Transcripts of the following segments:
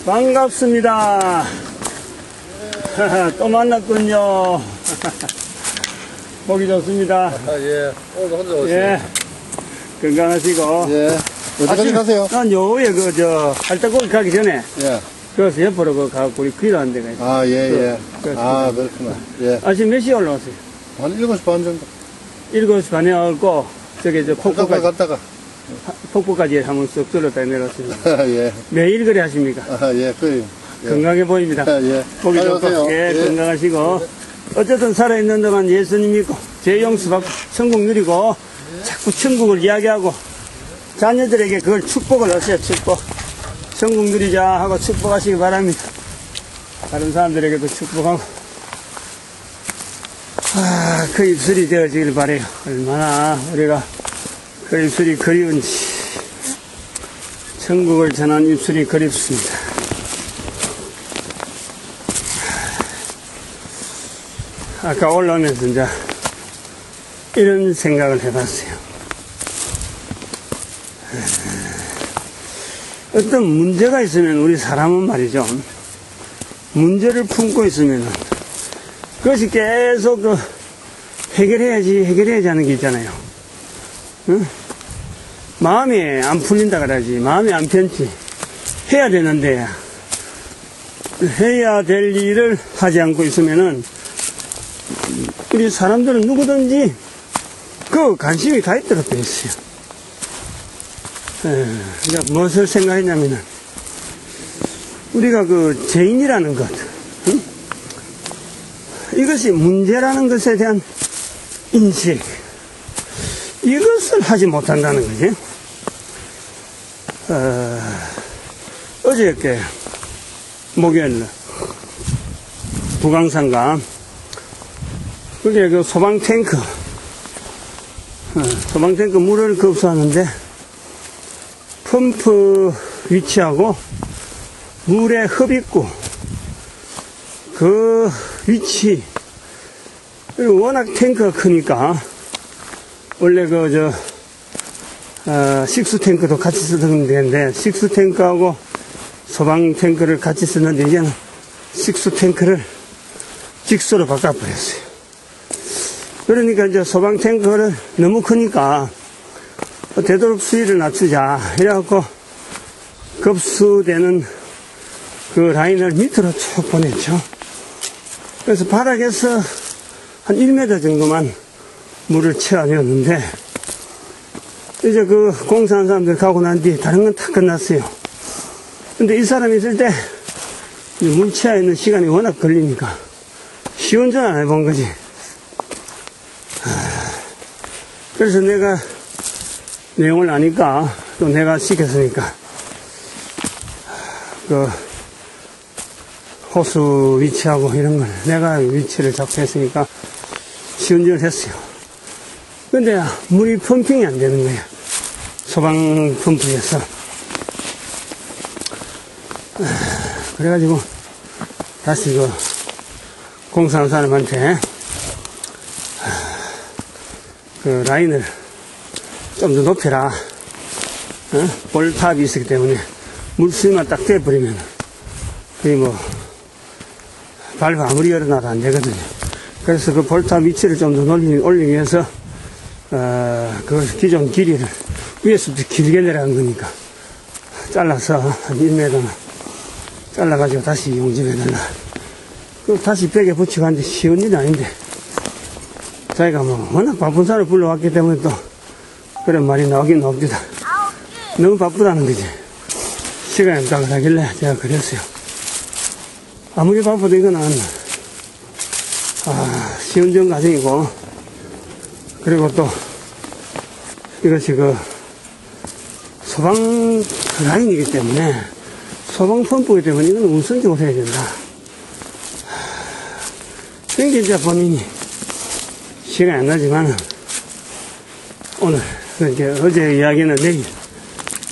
반갑습니다. 또 만났군요. 보기 좋습니다. 예. 오늘 혼자 오세요. 예. 건강하시고. 예. 어디까지 가세요? 난 요에 할딱고기 가기 전에. 예. 그래서 옆으로 가고 우리 귀라는 데가 있어요. 예. 그렇구나. 예. 아침 몇 시에 올라오세요? 한 7시 반 정도. 7시 반에 오고, 폭포까지. 폭포까지 한번 쑥 들었다 내려왔습니다. 예. 매일 그래 하십니까? 예, 그래요. 예. 건강해 보입니다. 예. 보기 좋고, 예, 건강하시고. 어쨌든 살아있는 동안 예수님 믿고, 죄 용서받고, 천국 누리고, 자꾸 천국을 이야기하고, 자녀들에게 그걸 축복을 하세요, 축복. 천국 누리자 하고 축복하시기 바랍니다. 다른 사람들에게도 축복하고. 그 입술이 되어지길 바래요. 얼마나 우리가 그 입술이 그리운지. 천국을 전한 입술이 그립습니다. 아까 올라오면서 이제 이런 생각을 해봤어요. 어떤 문제가 있으면 우리 사람은 말이죠. 문제를 품고 있으면 그것이 계속 해결해야지 하는 게 있잖아요. 응? 마음이 안 풀린다 그러지. 마음이 안 편치. 해야 되는데 해야 될 일을 하지 않고 있으면은 우리 사람들은 누구든지 그 관심이 다 있도록 되어 있어요. 그러니까 무엇을 생각했냐면은 우리가 그 죄인이라는 것, 응? 이것이 문제라는 것에 대한 인식, 이것을 하지 못한다는 거지. 어저께 목요일 부강산가 그게 그 소방탱크 물을 급수하는데 펌프 위치하고 물의 흡입구 그 위치, 그리고 워낙 탱크가 크니까 원래 식수탱크도 같이 쓰던 데인데 식수탱크하고 소방탱크를 같이 쓰는데 이제는 식수탱크를 직수로 바꿔버렸어요. 그러니까 이제 소방탱크를 너무 크니까 되도록 수위를 낮추자 이래갖고 급수되는 그 라인을 밑으로 쭉 보냈죠. 그래서 바닥에서 한 1m 정도만 물을 채워내었는데 이제 그 공사한 사람들 가고 난 뒤에 다른 건 다 끝났어요. 근데 이 사람이 있을 때 물 채워 있는 시간이 워낙 걸리니까 시운전 안 해본 거지. 그래서 내가 내용을 아니까 또 내가 시켰으니까 그 호수 위치하고 이런 걸 내가 위치를 잡고 했으니까 시운전을 했어요. 근데 물이 펌핑이 안 되는 거야. 소방 펌프에서. 그래가지고 다시 그 공사한 사람한테 그 라인을 좀 더 높여라. 볼탑이 있기 때문에 물수위만 딱 떼버리면 거의 밸브 아무리 열어놔도 안 되거든요. 그래서 그 볼탑 위치를 좀 더 올리기 위해서 그 기존 길이를 위에서부터 길게 내려간 거니까 잘라서 한 1m만 잘라가지고 다시 용접해달라. 그 다시 벽에 붙이고 하는데 쉬운 일이 아닌데 자기가 워낙 바쁜 사람을 불러왔기 때문에 또 그런 말이 나오긴 나옵니다. 너무 바쁘다는 거지. 시간이 딱 하길래 제가 그랬어요. 아무리 바빠도 이거는 시운전 과정이고, 그리고 또 이것이 그 소방 라인이기 때문에, 소방 펌프이기 때문에 이건 우선적으로 해야 된다. 그러니까 이제 본인이 시간이 안 나지만 오늘 이제 어제 이야기는 내일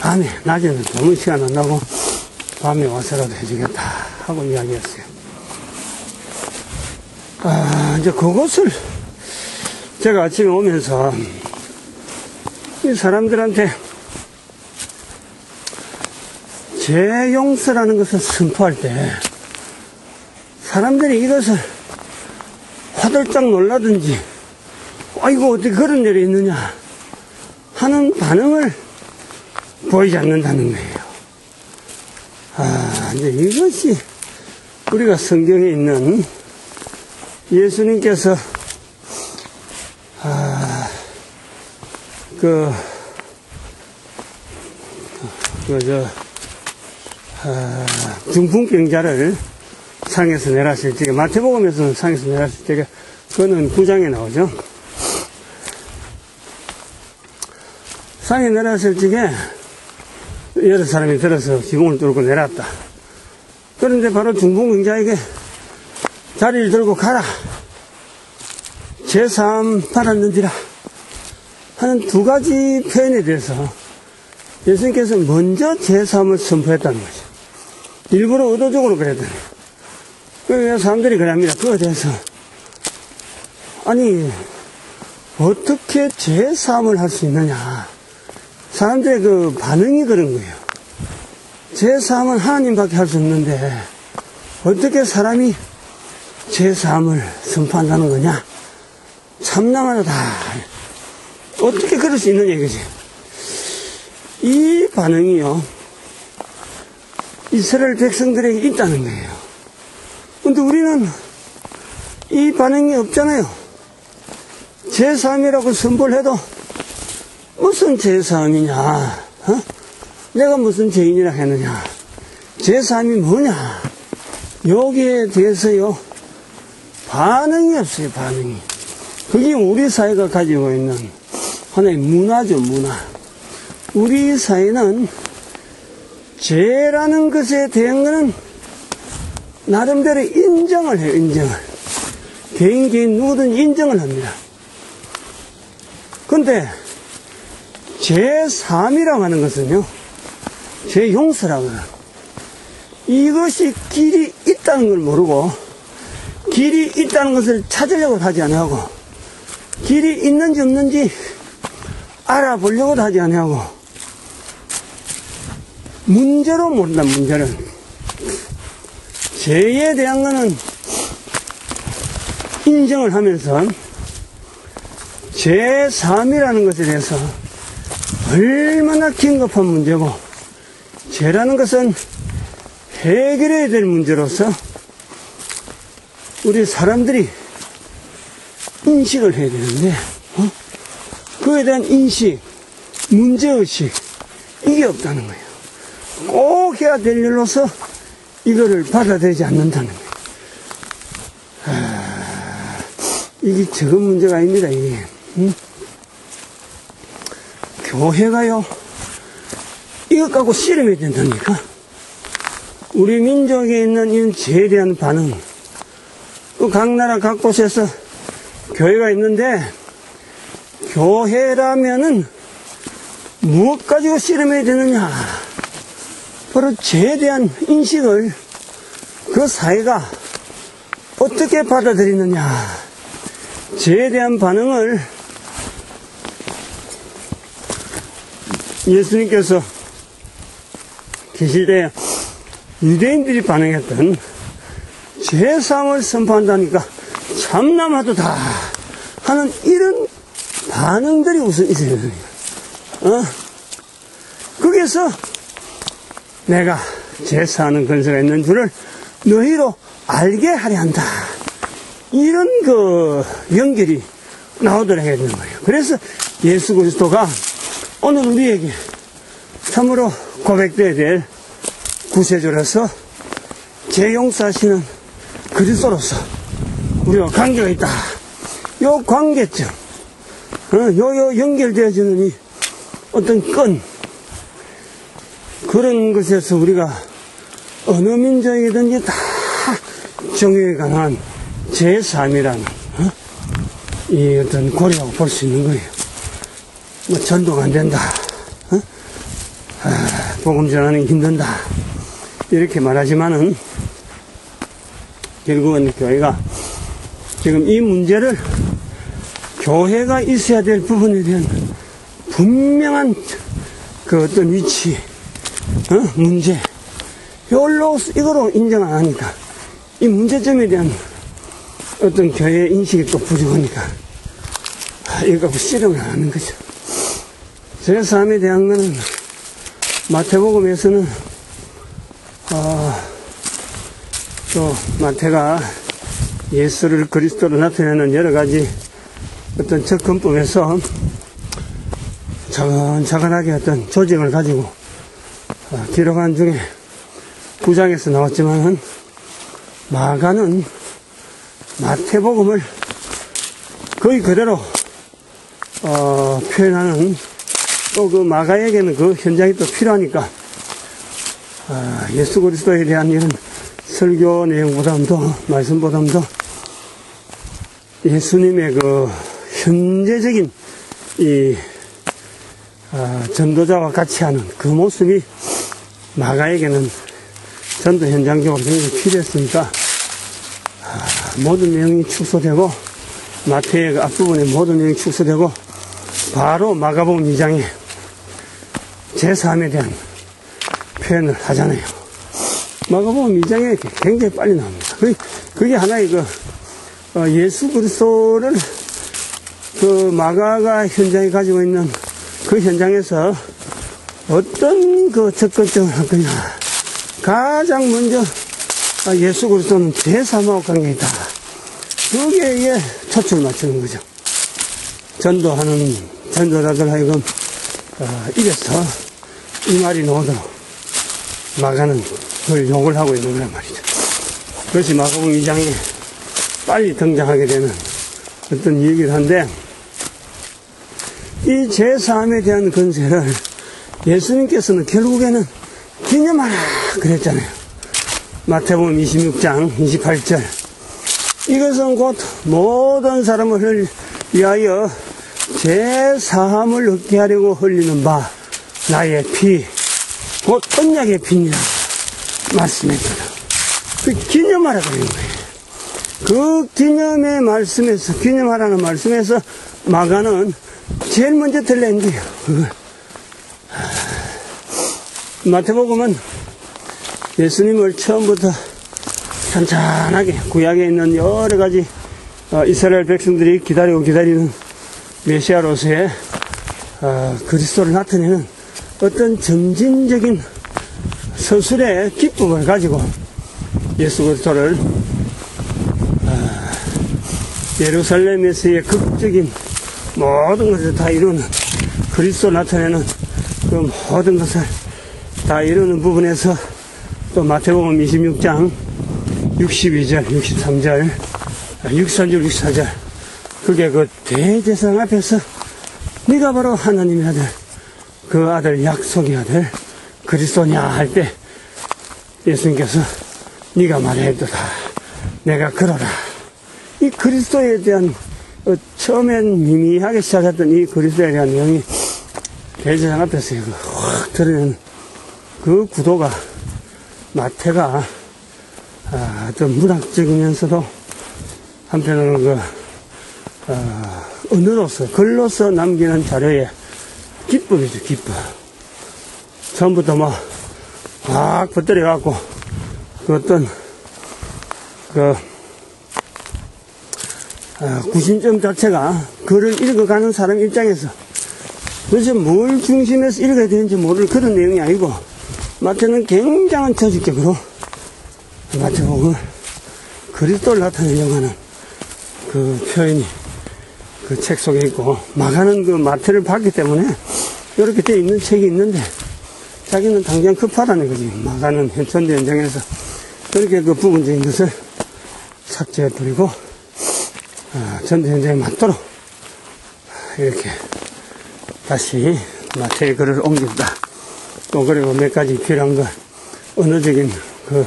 밤에, 낮에는 너무 시간 안 나고 밤에 와서라도 해주겠다 하고 이야기했어요. 이제 그것을 제가 아침에 오면서 이 사람들한테 죄용서라는 것을 선포할 때 사람들이 이것을 화들짝 놀라든지 아이고 어떻게 그런 일이 있느냐 하는 반응을 보이지 않는다는 거예요. 이제 이것이 우리가 성경에 있는 예수님께서 중풍병자를 상에서 내놨을 적에, 마태복음에서는 상에서 내놨을 적에, 그거는 9장에 나오죠. 상에 내놨을 적에 여러 사람이 들어서 지붕을 뚫고 내놨다. 그런데 바로 중풍병자에게 자리를 들고 가라, 제사함 받았는지라 하는 두 가지 표현에 대해서 예수님께서 먼저 제사함을 선포했다는 거죠. 일부러 의도적으로 그랬더니. 그래서 사람들이 그럽니다. 그거에 대해서 아니 어떻게 제사함을 할 수 있느냐, 사람들의 그 반응이 그런 거예요. 제사함은 하나님밖에 할 수 없는데 어떻게 사람이 제사함을 선포한다는 거냐, 참남하다, 어떻게 그럴 수 있느냐 이거지. 이 반응이요, 이스라엘 백성들에게 있다는 거예요. 근데 우리는 이 반응이 없잖아요. 제사함이라고 선포를 해도 무슨 제사함이냐, 내가 무슨 죄인이라 했느냐, 제사함이 뭐냐, 여기에 대해서요 반응이 없어요. 반응이. 그게 우리 사회가 가지고 있는 하나의 문화죠. 문화. 우리 사회는 죄라는 것에 대한 거는 나름대로 인정을 해요. 인정을. 개인 누구든 인정을 합니다. 근데 죄사함이라고 하는 것은요, 죄용서라고 하는, 이것이 길이 있다는 걸 모르고 길이 있다는 것을 찾으려고 하지 않냐고, 길이 있는지 없는지 알아보려고 하지 않냐고, 문제로 모른다. 문제를. 죄에 대한 거는 인정을 하면서 죄사함이라는 것에 대해서 얼마나 긴급한 문제고, 죄라는 것은 해결해야 될 문제로서 우리 사람들이 인식을 해야 되는데, 그에 대한 인식, 문제의식, 이게 없다는 거예요. 꼭 해야 될 일로서 이거를 받아들이지 않는다는 거예요. 이게 적은 문제가 아닙니다. 이게. 교회가요, 이것 갖고 씨름해야 된다니까. 우리 민족에 있는 이 죄에 대한 반응, 각 나라 각 곳에서 교회가 있는데, 교회라면은 무엇 가지고 씨름해야 되느냐, 바로 죄에 대한 인식을 그 사회가 어떻게 받아들이느냐, 죄에 대한 반응을 예수님께서 계실 때 유대인들이 반응했던 죄사함을 선포한다니까 참남하도다 하는 이런 반응들이 우선 있어야 됩니다. 거기에서 내가 제사하는 근세가 있는 줄을 너희로 알게 하려 한다, 이런 그 연결이 나오도록 해야 되는 거예요. 그래서 예수 그리스도가 오늘 우리에게 참으로 고백되어야 될 구세주로서 죄 용서하시는 그리스도로서 우리와 관계가 있다. 요 관계점, 요 연결되어지는 이 어떤 끈, 그런 것에서 우리가 어느 민족이든지 다 정의에 관한 제3이라는 이 어떤 고리라고 볼 수 있는 거예요. 뭐 전도가 안 된다, 복음 전하는 게 힘든다, 이렇게 말하지만은 결국은 교회가 지금 이 문제를 교회가 있어야 될 부분에 대한 분명한 그 어떤 위치, 문제. 이거로 인정 안 하니까, 이 문제점에 대한 어떤 교회 인식이 또 부족하니까, 이거 갖고 씨름을 안 하는 거죠. 제3에 대한 거는, 마태복음에서는, 또, 마태가 예수를 그리스도로 나타내는 여러 가지 어떤 접근법에서 차근차근하게 어떤 조직을 가지고 기록한 중에 9장에서 나왔지만은 마가는 마태복음을 거의 그대로 표현하는 또 그 마가에게는 그 현장이 또 필요하니까 예수 그리스도에 대한 이런 설교 내용보다도 말씀보다도 예수님의 그 현재적인 이 전도자와 같이 하는 그 모습이 마가에게는 전도 현장적으로 굉장히 필요했으니까 모든 내용이 축소되고 마태의 그 앞부분에 모든 내용이 축소되고 바로 마가복음 2장에 제3에 대한 표현을 하잖아요. 마가복음 2장에 굉장히 빨리 나옵니다. 그게 하나의 예수 그리스도를 그 마가가 현장에 가지고 있는 그 현장에서 어떤 그 접근점을 할 거냐. 가장 먼저 예수 그리스도는 제3하고 관계있다. 거기에 초점을 맞추는 거죠. 전도하는 전도자들 하여금 입에서 이 말이 나오도록 마가는 그걸 욕을 하고 있는 거란 말이죠. 그것이 마가복음 2장에 빨리 등장하게 되는 어떤 얘기를 한데, 이 제3에 대한 건세를 예수님께서는 결국에는 기념하라 그랬잖아요. 마태복음 26장 28절. 이것은 곧 모든 사람을 위하여 제3을 얻게 하려고 흘리는 바 나의 피, 곧 언약의 피니라 말씀했거든. 그 기념하라 그런 거예요. 그 기념의 말씀에서, 기념하라는 말씀에서 마가는 제일 먼저 들려낸 거예요. 마태복음은 예수님을 처음부터 찬찬하게 구약에 있는 여러 가지 이스라엘 백성들이 기다리는 메시아로서의 그리스도를 나타내는 어떤 점진적인 서술의 기쁨을 가지고 예수 그리스도를 예루살렘에서의 극적인 모든 것을 다 이루는 그리스도를 나타내는 그 모든 것을 다 이루는 부분에서 또 마태복음 26장 62절, 63절, 63절, 64절 그게 그 대제사장 앞에서 네가 바로 하나님의 아들, 그 아들 약속의 아들 그리스도냐 할 때 예수님께서 네가 말했도다 내가 그러라. 이 그리스도에 대한 처음엔 미미하게 시작했던 이 그리스도에 대한 내용이 대제사장 앞에서 확 드러내는 그 구도가 마태가 어떤 문학적이면서도 한편으로는 언어로서 글로서 남기는 자료의 기쁨이죠. 기쁨. 처음부터 막 붙들어갖고 그 어떤 구심점 자체가 글을 읽어가는 사람 입장에서 도대체 뭘 중심에서 읽어야 되는지 모를 그런 내용이 아니고 마태는 굉장한 조직적으로 마태복음을 그리스도를 나타내려고 하는 그 표현이 그 책 속에 있고, 마가는 그 마태를 봤기 때문에 이렇게 되어 있는 책이 있는데 자기는 당장 급하다는 거지. 마가는 전도 현장에서 그렇게 그 부분적인 것을 삭제해버리고 전도 현장에 맞도록 이렇게 다시 마태의 글을 옮긴다. 또 그리고 몇 가지 필요한 것, 언어적인 그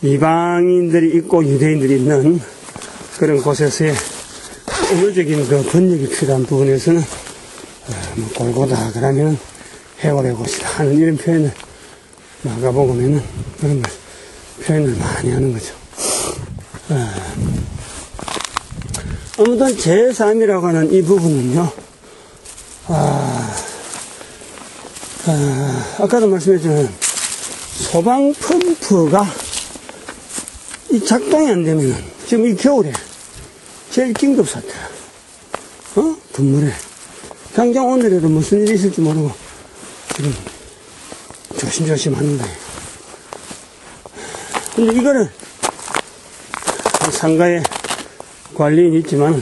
이방인들이 있고 유대인들이 있는 그런 곳에서의 언어적인 그 번역이 필요한 부분에서는 골고다 그러면 해월의 곳이다 하는 이런 표현을 마가복음에는 그런 걸 표현을 많이 하는 거죠. 아무튼 제3이라고 하는 이 부분은요, 아까도 말씀했지만, 소방 펌프가 이 작동이 안 되면은, 지금 이 겨울에 제일 긴급 사태야. 건물에. 당장 오늘에도 무슨 일이 있을지 모르고, 지금 조심조심 하는 거예요. 근데 이거를, 상가에 관리인이 있지만,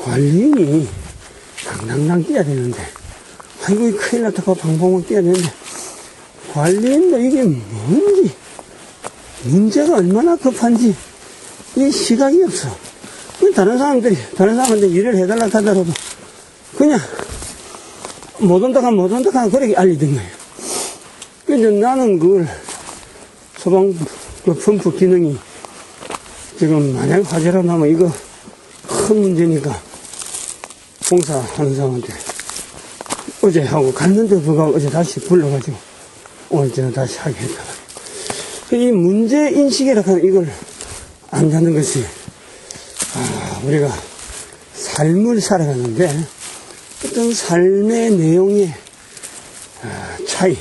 관리인이 당당당 뛰어야 되는데, 아이고, 이 큰일 났다. 방방방 뛰어야 되는데, 관리인도 이게 뭔지, 문제가 얼마나 급한지, 이 시각이 없어. 다른 사람한테 일을 해달라 하더라도, 그냥, 못 온다 하면 그렇게 알리던 거예요. 근데 나는 그걸, 소방, 펌프 기능이, 지금 만약 화재로 나면 이거 큰 문제니까, 공사하는 사람한테, 어제 하고 갔는데 불구하고 어제 다시 불러가지고, 오늘 저는 다시 하게 했다. 이 문제 인식이라 하는 이걸 안다는 것이, 우리가 삶을 살아가는데 어떤 삶의 내용의 차이,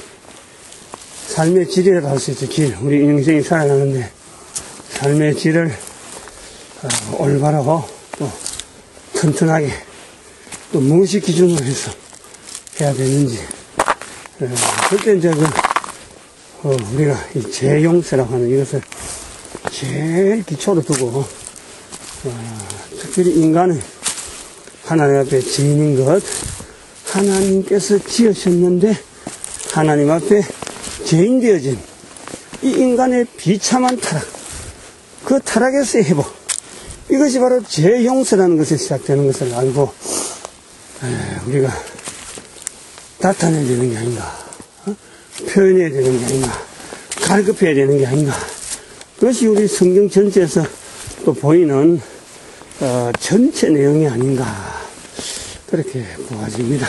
삶의 질이라고 할 수 있죠. 질. 우리 인생이 살아가는데 삶의 질을 올바르고 또 튼튼하게 또 무엇이 기준으로 해서 해야 되는지, 그때 이제 우리가 이 재용세라고 하는 이것을 제일 기초로 두고, 특별히 인간은 하나님 앞에 지인인 것, 하나님께서 지으셨는데 하나님 앞에 죄인 되어진 이 인간의 비참한 타락, 그 타락에서의 회복, 이것이 바로 재용서라는 것에 시작되는 것을 알고 우리가 나타내야 되는 게 아닌가, 표현해야 되는 게 아닌가, 갈급해야 되는 게 아닌가. 그것이 우리 성경 전체에서 또 보이는 전체 내용이 아닌가, 그렇게 보아집니다.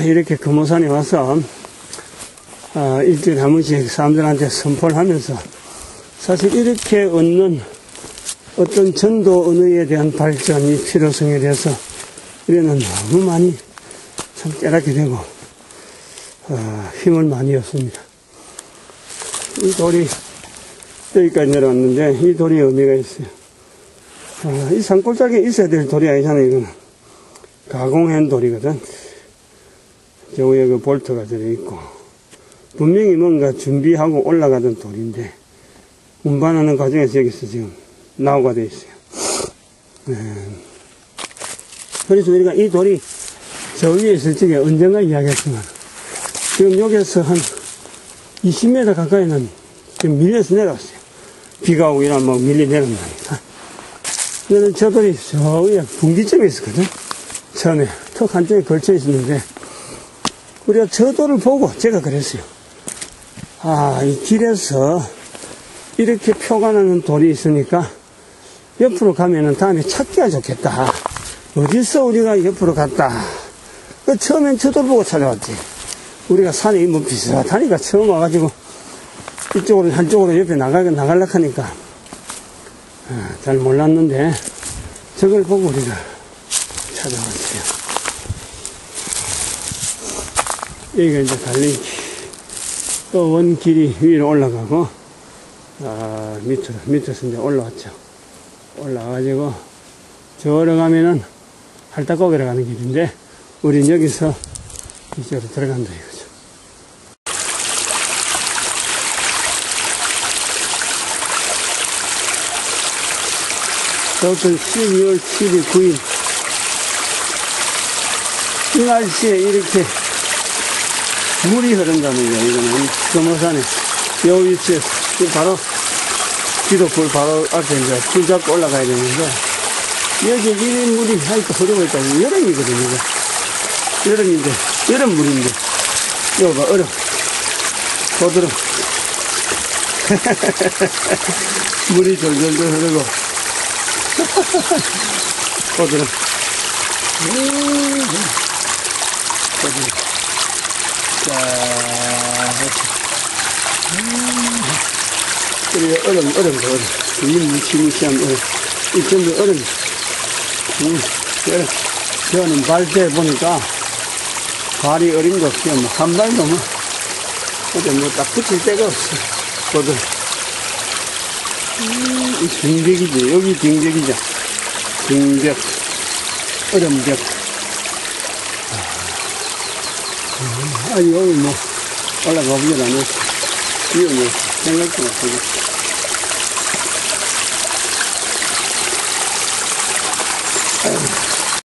이렇게 금오산에 와서 일주일에 한 번씩 사람들한테 선포를 하면서 사실 이렇게 얻는 어떤 전도 언어에 대한 발전이 필요성에 대해서 우리는 너무 많이 참 깨닫게 되고 힘을 많이 얻습니다. 이 돌이 여기까지 내려왔는데 이 돌이 의미가 있어요. 이 산골짜기에 있어야 될 돌이 아니잖아요. 이거는 가공한 돌이거든. 저 위에 그 볼트가 들어있고 분명히 뭔가 준비하고 올라가던 돌인데 운반하는 과정에서 여기서 지금 나오가 되어 있어요. 그래서 우리가 이 돌이 저 위에 있을 적에 언젠가 이야기했지만 지금 여기에서 한 20m 가까이는 지금 밀려서 내려왔어요. 비가 오고 이러면 막 밀려 내려온다니까. 그래서 저 돌이 저 위에 분기점에 있었거든. 처음에 턱 한쪽에 걸쳐 있었는데 우리가 저 돌을 보고 제가 그랬어요. 이 길에서 이렇게 표가 나는 돌이 있으니까 옆으로 가면은 다음에 찾기가 좋겠다. 어디서 우리가 옆으로 갔다. 처음엔 저 돌 보고 찾아왔지. 우리가 산에 뭐 비슷하니까 처음 와가지고 이쪽으로 한쪽으로 옆에 나가려고 하니까 잘 몰랐는데 저걸 보고 우리가 찾아왔어요. 여기가 이제 달리기. 또 원길이 위로 올라가고 밑에서 이제 올라왔죠. 올라와가지고 저러 가면은 할딱고개로 가는 길인데 우린 여기서 이쪽으로 들어간다 이거죠. 저부터 12월 7일 9일 이 날씨에 이렇게 물이 흐른다는 거예요. 이거는 금오산에 요 위치에서 바로 기도불 바로 앞에 이제 줄 잡고 올라가야 되는데 여기 이 물이 아직도 흐르고 있다니 여름이거든요. 여름인데 여름 물인데 이거 봐 얼음 고드름 물이 졸졸졸 흐르고 고드름 고드름 자 그리고 얼음도 얼음 이 무시무시한 얼음 이 전부 얼음 여름 저는 발대에 보니까 발이 어림도 없이 뭐 한 발도 뭐 어디 뭐 딱 붙일 데가 없어. 거들. 이 빙벽이지. 여기 빙벽이죠. 빙벽. 얼음벽. 아니 여기 뭐 올라가 보질 않았어. 이거 뭐 생각도 못하고. 아이고.